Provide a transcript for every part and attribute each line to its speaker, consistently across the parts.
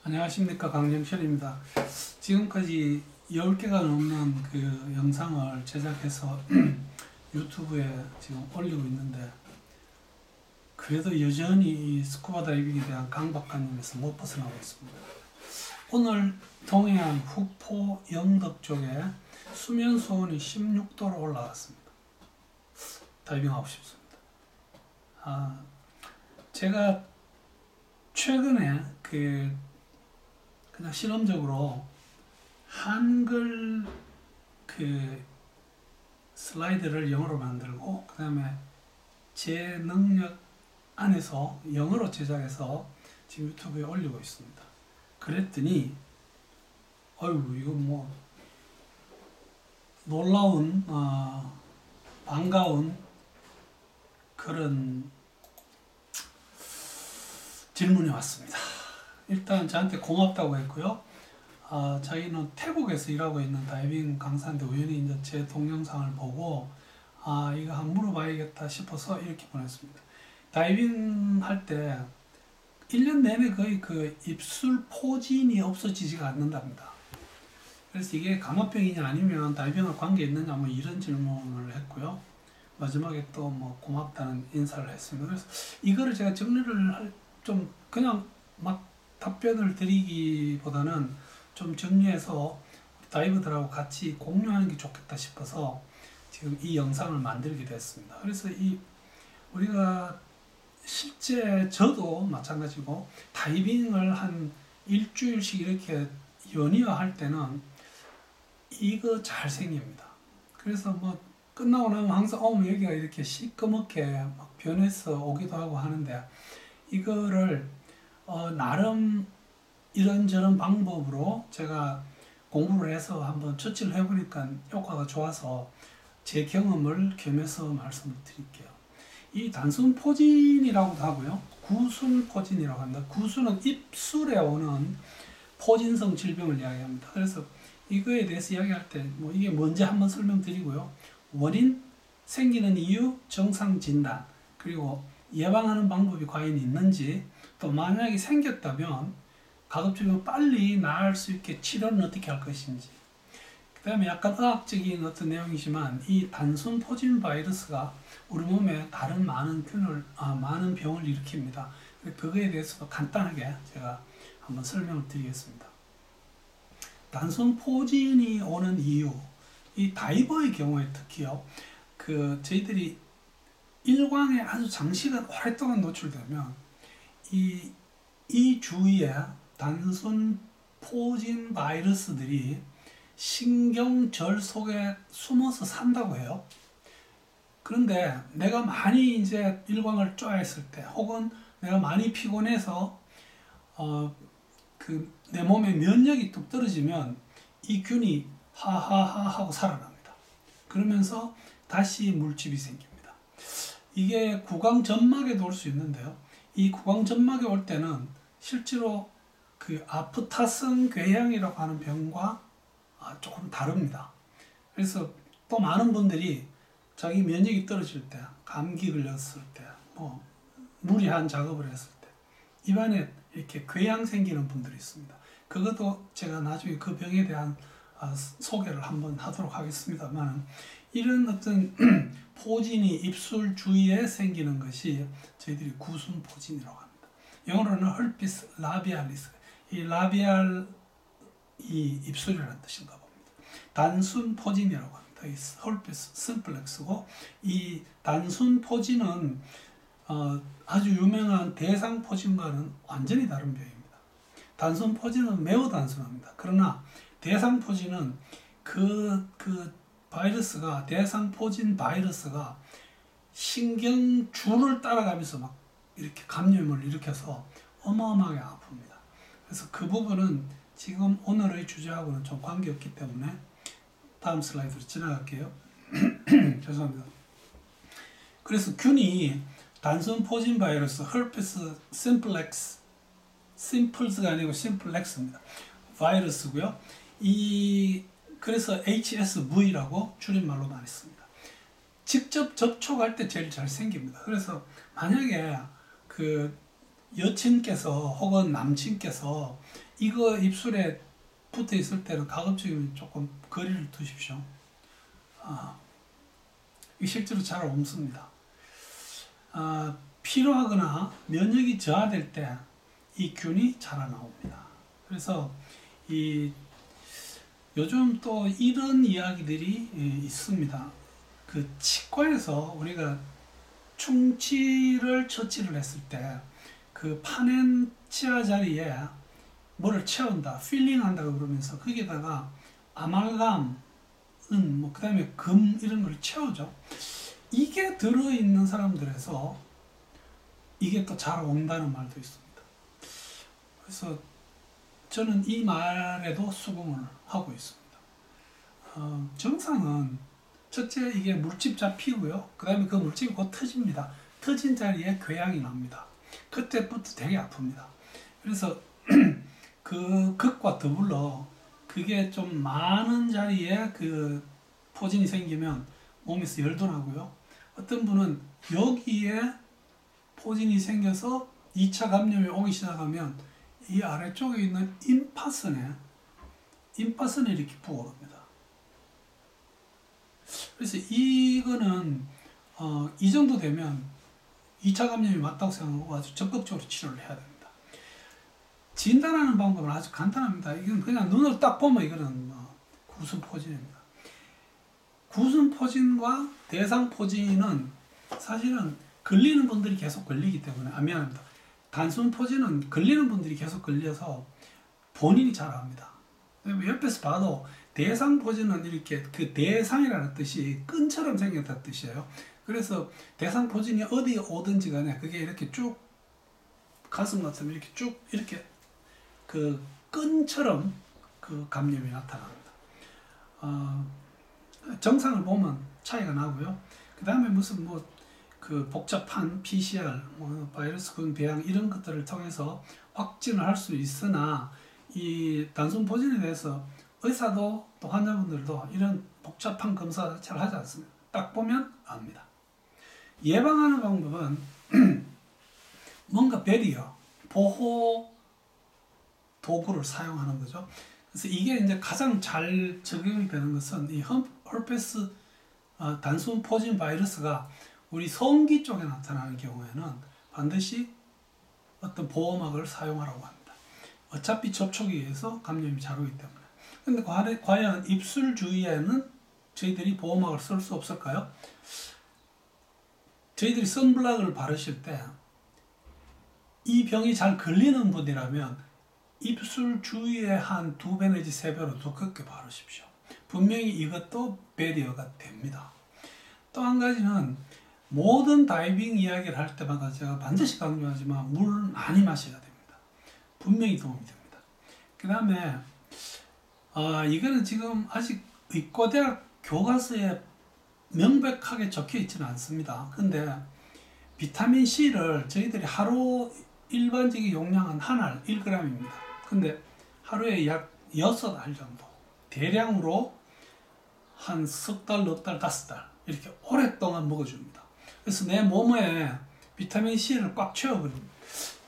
Speaker 1: 안녕하십니까, 강영철입니다. 지금까지 10개가 넘는 그 영상을 제작해서 유튜브에 지금 올리고 있는데, 그래도 여전히 이 스쿠버 다이빙에 대한 강박관념에서 못 벗어나고 있습니다. 오늘 동해안 후포 영덕 쪽에 수면 수온이 16도로 올라갔습니다. 다이빙하고 싶습니다. 제가 최근에 그냥 실험적으로 한글 슬라이드를 영어로 만들고, 그 다음에 제 능력 안에서 영어로 제작해서 지금 유튜브에 올리고 있습니다. 그랬더니 이거 뭐 놀라운 반가운 그런 질문이 왔습니다. 일단 저한테 고맙다고 했고요. 자기는 태국에서 일하고 있는 다이빙 강사인데 우연히 이제 제 동영상을 보고 이거 한번 물어봐야겠다 싶어서 이렇게 보냈습니다. 다이빙 할 때 1년 내내 거의 그 입술 포진이 없어지지가 않는답니다. 그래서 이게 감압병이냐 아니면 다이빙과 관계 있느냐 뭐 이런 질문을 했고요. 마지막에 또 뭐 고맙다는 인사를 했습니다. 그래서 이거를 제가 정리를 좀 그냥 막 답변을 드리기보다는 좀 정리해서 다이버들하고 같이 공유하는 게 좋겠다 싶어서 지금 이 영상을 만들게 됐습니다. 그래서 우리가 실제 저도 마찬가지고 다이빙을 한 일주일씩 이렇게 연이어할 때는 이거 잘 생깁니다. 그래서 뭐 끝나고 나면 항상 여기가 이렇게 시꺼멓게 막 변해서 오기도 하고 하는데, 이거를 나름 이런저런 방법으로 제가 공부를 해서 한번 처치를 해보니까 효과가 좋아서 제 경험을 겸해서 말씀을 드릴게요. 이 단순 포진이라고도 하고요, 구술 포진이라고 합니다. 구술은 입술에 오는 포진성 질병을 이야기합니다. 그래서 이거에 대해서 이야기할 때 뭐 이게 뭔지 한번 설명드리고요, 원인, 생기는 이유, 정상 진단, 그리고 예방하는 방법이 과연 있는지, 또 만약에 생겼다면 가급적이면 빨리 나을 수 있게 치료는 어떻게 할 것인지, 그 다음에 약간 의학적인 어떤 내용이지만 이 단순 포진 바이러스가 우리 몸에 다른 많은 병을 일으킵니다. 그거에 대해서 간단하게 제가 한번 설명을 드리겠습니다. 단순 포진이 오는 이유, 이 다이버의 경우에 특히요, 저희들이 일광에 아주 장시간 오랫동안 노출되면 이 주위에 단순 포진 바이러스들이 신경절 속에 숨어서 산다고 해요. 그런데 내가 많이 이제 일광을 쬐했을 때, 혹은 내가 많이 피곤해서 내 몸의 면역이 뚝 떨어지면 이 균이 하하하 하고 살아납니다. 그러면서 다시 물집이 생깁니다. 이게 구강점막에도 올 수 있는데요, 이 구강점막에 올 때는 실제로 그 아프타성 궤양이라고 하는 병과 조금 다릅니다. 그래서 또 많은 분들이 자기 면역이 떨어질 때, 감기 걸렸을 때, 뭐 무리한 작업을 했을 때 입안에 이렇게 궤양 생기는 분들이 있습니다. 그것도 제가 나중에 그 병에 대한 소개를 한번 하도록 하겠습니다만, 이런 어떤 포진이 입술 주위에 생기는 것이 저희들이 구순 포진이라고 합니다. 영어로는 헐피스 라비알리스, 이 라비알 이 입술이라는 뜻인가 봅니다. 단순 포진이라고 합니다. 이 헐피스 심플렉스고, 이 단순 포진은 아주 유명한 대상 포진과는 완전히 다른 병입니다. 단순 포진은 매우 단순합니다. 그러나 대상 포진은 바이러스가, 대상 포진 바이러스가 신경줄을 따라가면서 막 이렇게 감염을 일으켜서 어마어마하게 아픕니다. 그래서 그 부분은 지금 오늘의 주제하고는 좀 관계없기 때문에 다음 슬라이드로 지나갈게요. 죄송합니다. 그래서 균이 단순 포진 바이러스, herpes 심플스가 아니고 심플렉스입니다. 바이러스고요. 그래서 HSV라고 줄임말로 많이 씁니다. 직접 접촉할 때 제일 잘 생깁니다. 그래서 만약에 여친께서 혹은 남친께서 이거 입술에 붙어 있을 때는 가급적이면 조금 거리를 두십시오. 이 실제로 잘 옮습니다. 피로하거나 면역이 저하될 때 이 균이 자라나옵니다. 그래서 요즘 또 이런 이야기들이 있습니다. 그 치과에서 우리가 충치를 처치를 했을 때 그 파낸 치아 자리에 뭐를 채운다, 필링한다고 그러면서 거기에다가 아말감, 뭐 그다음에 금 이런 걸 채우죠. 이게 들어있는 사람들에서 이게 또 잘 온다는 말도 있습니다. 그래서 저는 이 말에도 수긍을 하고 있습니다. 정상은 첫째 이게 물집 잡히고요. 그 다음에 그 물집이 곧 터집니다. 터진 자리에 궤양이 납니다. 그때부터 되게 아픕니다. 그래서 그것과 더불어 그게 좀 많은 자리에 그 포진이 생기면 몸에서 열도 나고요. 어떤 분은 여기에 포진이 생겨서 2차 감염이 오기 시작하면 이 아래쪽에 있는 임파선에 이렇게 부어옵니다. 그래서 이거는 이 정도 되면 2차 감염이 맞다고 생각하고 아주 적극적으로 치료를 해야 됩니다. 진단하는 방법은 아주 간단합니다. 이건 그냥 눈으로 딱 보면 이거는 구순포진입니다. 구순포진과 대상포진은 사실은 걸리는 분들이 계속 걸리기 때문에 미안합니다. 단순포진은 걸리는 분들이 계속 걸려서 본인이 잘 압니다. 옆에서 봐도 대상포진은 이렇게 그 대상이라는 뜻이 끈처럼 생겼다는 뜻이에요. 그래서 대상포진이 어디에 오든지 간에 그게 이렇게 쭉 가슴 같으면 이렇게 쭉 이렇게 그 끈처럼 그 감염이 나타납니다. 정상을 보면 차이가 나고요. 그 다음에 무슨 그 복잡한 PCR, 바이러스군 배양 이런 것들을 통해서 확진을 할 수 있으나 이 단순 포진에 대해서 의사도 또 환자분들도 이런 복잡한 검사 자체를 하지 않습니다. 딱 보면 압니다. 예방하는 방법은 뭔가 베리어, 보호 도구를 사용하는 거죠. 그래서 이게 이제 가장 잘 적용이 되는 것은 이 herpes 단순 포진 바이러스가 우리 성기 쪽에 나타나는 경우에는 반드시 어떤 보호막을 사용하라고 합니다. 어차피 접촉에 의해서 감염이 잘 오기 때문에. 근데 과연 입술 주위에는 저희들이 보호막을 쓸 수 없을까요? 저희들이 선블락을 바르실 때 이 병이 잘 걸리는 분이라면 입술 주위에 한 2배 내지 3배로 두껍게 바르십시오. 분명히 이것도 베리어가 됩니다. 또 한 가지는 모든 다이빙 이야기를 할 때마다 제가 반드시 강조하지만 물 많이 마셔야 됩니다. 분명히 도움이 됩니다. 그 다음에 이거는 지금 아직 의과대학 교과서에 명백하게 적혀 있지는 않습니다. 근데 비타민C를 저희들이 하루 일반적인 용량은 한 알 1g입니다. 근데 하루에 약 6알 정도 대량으로 한 석 달, 넉 달, 5달 이렇게 오랫동안 먹어줍니다. 그래서 내 몸에 비타민C를 꽉 채워버립니다.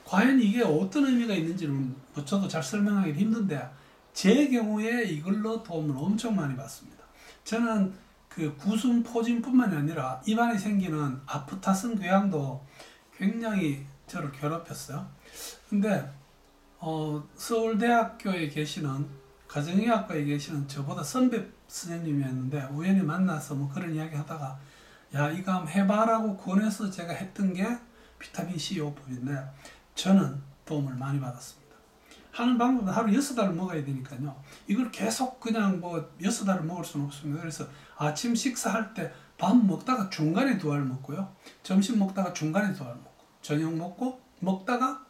Speaker 1: 과연 이게 어떤 의미가 있는지는 저도 잘 설명하기 힘든데 제 경우에 이걸로 도움을 엄청 많이 받습니다. 저는 그 구순포진뿐만이 아니라 입안에 생기는 아프타슨 궤양도 굉장히 저를 괴롭혔어요. 근데 서울대학교에 계시는 가정의학과에 계시는 저보다 선배 선생님이었는데 우연히 만나서 그런 이야기 하다가 야 이거 한번 해봐라고 권해서 제가 했던 게 비타민C 요법인데 저는 도움을 많이 받았습니다. 하는 방법은 하루 6알을 먹어야 되니까요. 이걸 계속 그냥 6알을 먹을 수는 없습니다. 그래서 아침 식사할 때 밥 먹다가 중간에 2알 먹고요. 점심 먹다가 중간에 2알 먹고 저녁 먹다가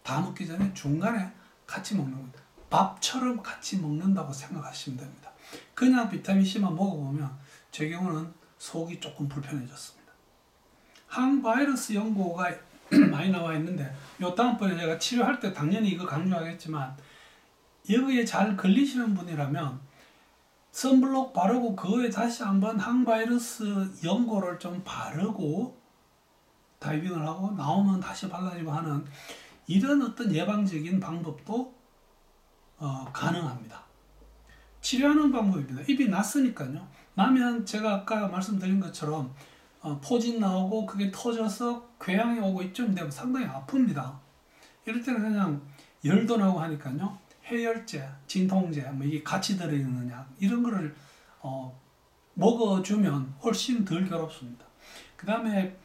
Speaker 1: 다 먹기 전에 중간에 같이 먹는 겁니다. 밥처럼 같이 먹는다고 생각하시면 됩니다. 그냥 비타민C만 먹어보면 제 경우는 속이 조금 불편해졌습니다. 항바이러스 연고가 많이 나와 있는데 요 다음번에 제가 치료할 때 당연히 이거 강조하겠지만 여기에 잘 걸리시는 분이라면 선블록 바르고 그 후에 다시 한번 항바이러스 연고를 좀 바르고 다이빙을 하고 나오면 다시 발라주고 하는 이런 어떤 예방적인 방법도 가능합니다. 치료하는 방법입니다. 입이 났으니까요. 나면 제가 아까 말씀드린 것처럼 포진 나오고 그게 터져서 궤양이 오고 이쯤 되면 상당히 아픕니다. 이럴 때는 그냥 열도 나고 하니까요. 해열제, 진통제, 뭐 이게 같이 들어있는 약 이런 거를 먹어주면 훨씬 덜 괴롭습니다. 그 다음에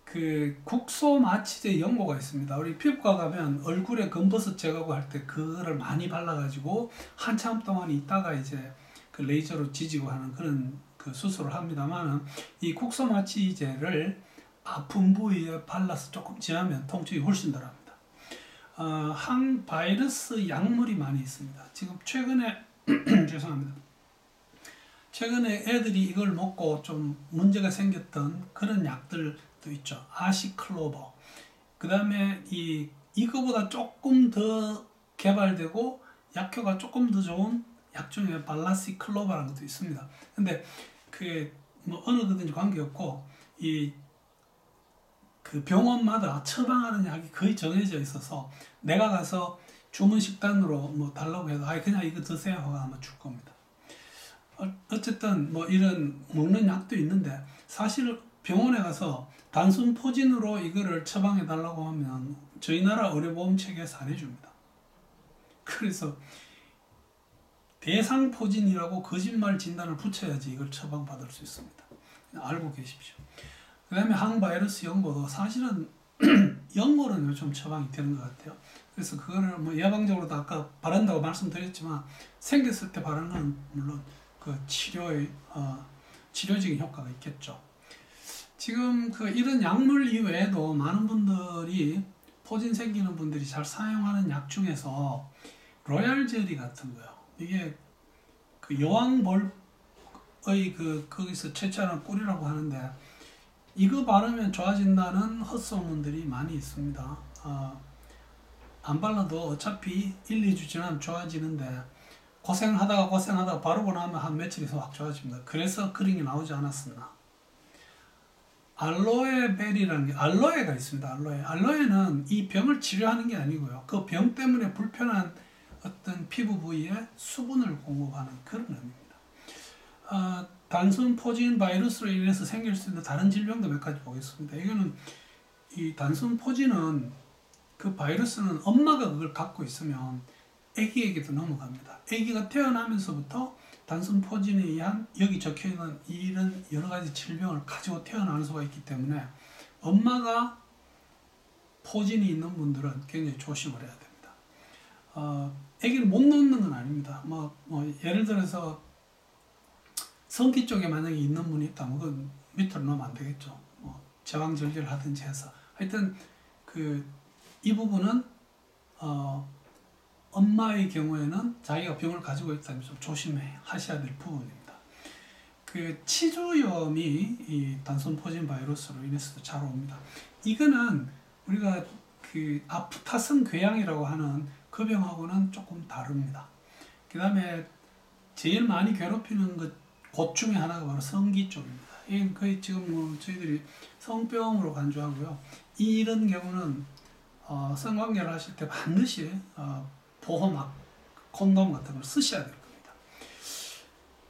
Speaker 1: 그 국소마취제 연고가 있습니다. 우리 피부과 가면 얼굴에 검버섯 제거할 때 그거를 많이 발라가지고 한참 동안 있다가 이제 그 레이저로 지지고 하는 그런 그 수술을 합니다만, 이 국소마취제를 아픈 부위에 발라서 조금 지나면 통증이 훨씬 덜합니다. 항바이러스 약물이 많이 있습니다. 지금 최근에 죄송합니다. 최근에 애들이 이걸 먹고 좀 문제가 생겼던 그런 약들도 있죠. 아시클로버. 그 다음에 이거보다 조금 더 개발되고 약효가 조금 더 좋은 약 중에 발라시클로바라는 것도 있습니다. 근데 뭐 어느 거든지 관계없고 그 병원마다 처방하는 약이 거의 정해져 있어서 내가 가서 주문 식단으로 뭐 달라고 해도 그냥 이거 드세요 하고 아마 줄 겁니다. 어쨌든 뭐 이런 먹는 약도 있는데, 사실 병원에 가서 단순 포진으로 이거를 처방해 달라고 하면 저희 나라 의료보험 체계에서 안 해줍니다. 그래서 대상포진이라고 거짓말 진단을 붙여야지 이걸 처방받을 수 있습니다. 알고 계십시오. 그 다음에 항바이러스 연고도 사실은 연고는 요즘 처방이 되는 것 같아요. 그래서 그거를 뭐 예방적으로도 아까 바른다고 말씀드렸지만, 생겼을 때 바르는 건 물론 그 치료적인 효과가 있겠죠. 지금 이런 약물 이외에도 많은 분들이 포진 생기는 분들이 잘 사용하는 약 중에서 로얄 젤리 같은 거요. 이게 그 여왕벌의 거기서 채취하는 꿀이라고 하는데, 이거 바르면 좋아진다는 헛소문들이 많이 있습니다. 안 발라도 어차피 1, 2주 지나면 좋아지는데, 고생하다가 바르고 나면 한 며칠 있으면 확 좋아집니다. 그래서 그런 게 나오지 않았었나. 알로에베리라는 게, 알로에가 있습니다. 알로에는 이 병을 치료하는 게 아니고요. 그 병 때문에 불편한 어떤 피부 부위에 수분을 공급하는 그런 의미입니다. 단순 포진 바이러스로 인해서 생길 수 있는 다른 질병도 몇 가지 보겠습니다. 이거는 이 단순 포진은 그 바이러스는 엄마가 그걸 갖고 있으면 아기에게도 넘어갑니다. 아기가 태어나면서부터 단순 포진에 의한 여기 적혀있는 이런 여러 가지 질병을 가지고 태어나는 수가 있기 때문에 엄마가 포진이 있는 분들은 굉장히 조심을 해야 됩니다. 아기를 못 놓는 건 아닙니다. 뭐 예를 들어서 성기 쪽에 만약에 있는 분이 있다면 그건 밑으로 놓으면 안 되겠죠. 제왕절개를 하든지 해서. 하여튼 이 부분은 엄마의 경우에는 자기가 병을 가지고 있다면 좀 조심하셔야 될 부분입니다. 치주염이 이 단순 포진 바이러스로 인해서도 잘 옵니다. 이거는 우리가 아프타성 궤양이라고 하는 그 병하고는 조금 다릅니다. 그 다음에 제일 많이 괴롭히는 곳 중에 하나가 바로 성기 쪽입니다. 이게 거의 지금 뭐 저희들이 성병으로 간주하고요. 이런 경우는 성관계를 하실 때 반드시 보호막, 콘돔 같은 걸 쓰셔야 될 겁니다.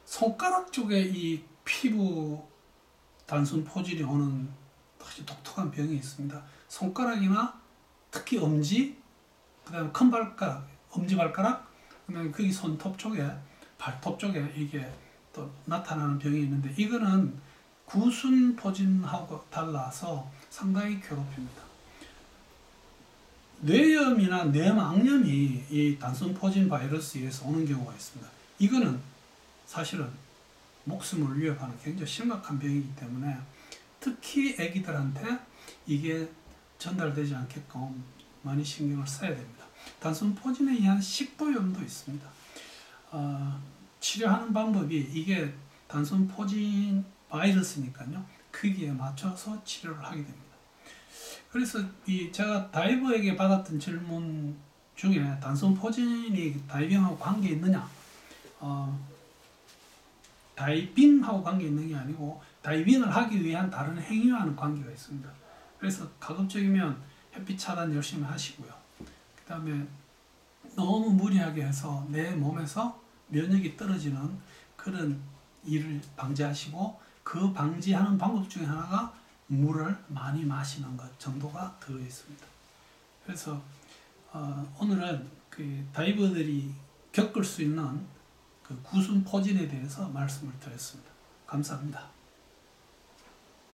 Speaker 1: 손가락 쪽에 이 피부 단순 포진이 오는 아주 독특한 병이 있습니다. 손가락이나 특히 엄지, 그 다음에 큰 발가락, 엄지발가락, 그 다음에 거기 손톱 쪽에, 발톱 쪽에 이게 또 나타나는 병이 있는데, 이거는 구순 포진하고 달라서 상당히 괴롭힙니다. 뇌염이나 뇌망염이 이 단순 포진 바이러스에 의해서 오는 경우가 있습니다. 이거는 사실은 목숨을 위협하는 굉장히 심각한 병이기 때문에 특히 아기들한테 이게 전달되지 않게끔 많이 신경을 써야 됩니다. 단순 포진에 의한 식도염도 있습니다. 치료하는 방법이 이게 단순 포진 바이러스니까요. 거기에 맞춰서 치료를 하게 됩니다. 그래서 제가 다이버에게 받았던 질문 중에 단순 포진이 다이빙하고 관계 있느냐? 다이빙하고 관계 있는 게 아니고 다이빙을 하기 위한 다른 행위와는 관계가 있습니다. 그래서 가급적이면 햇빛 차단 열심히 하시고요. 그 다음에 너무 무리하게 해서 내 몸에서 면역이 떨어지는 그런 일을 방지하시고, 그 방지하는 방법 중에 하나가 물을 많이 마시는 것 정도가 들어 있습니다. 그래서 오늘은 그 다이버들이 겪을 수 있는 그 구순 포진에 대해서 말씀을 드렸습니다. 감사합니다.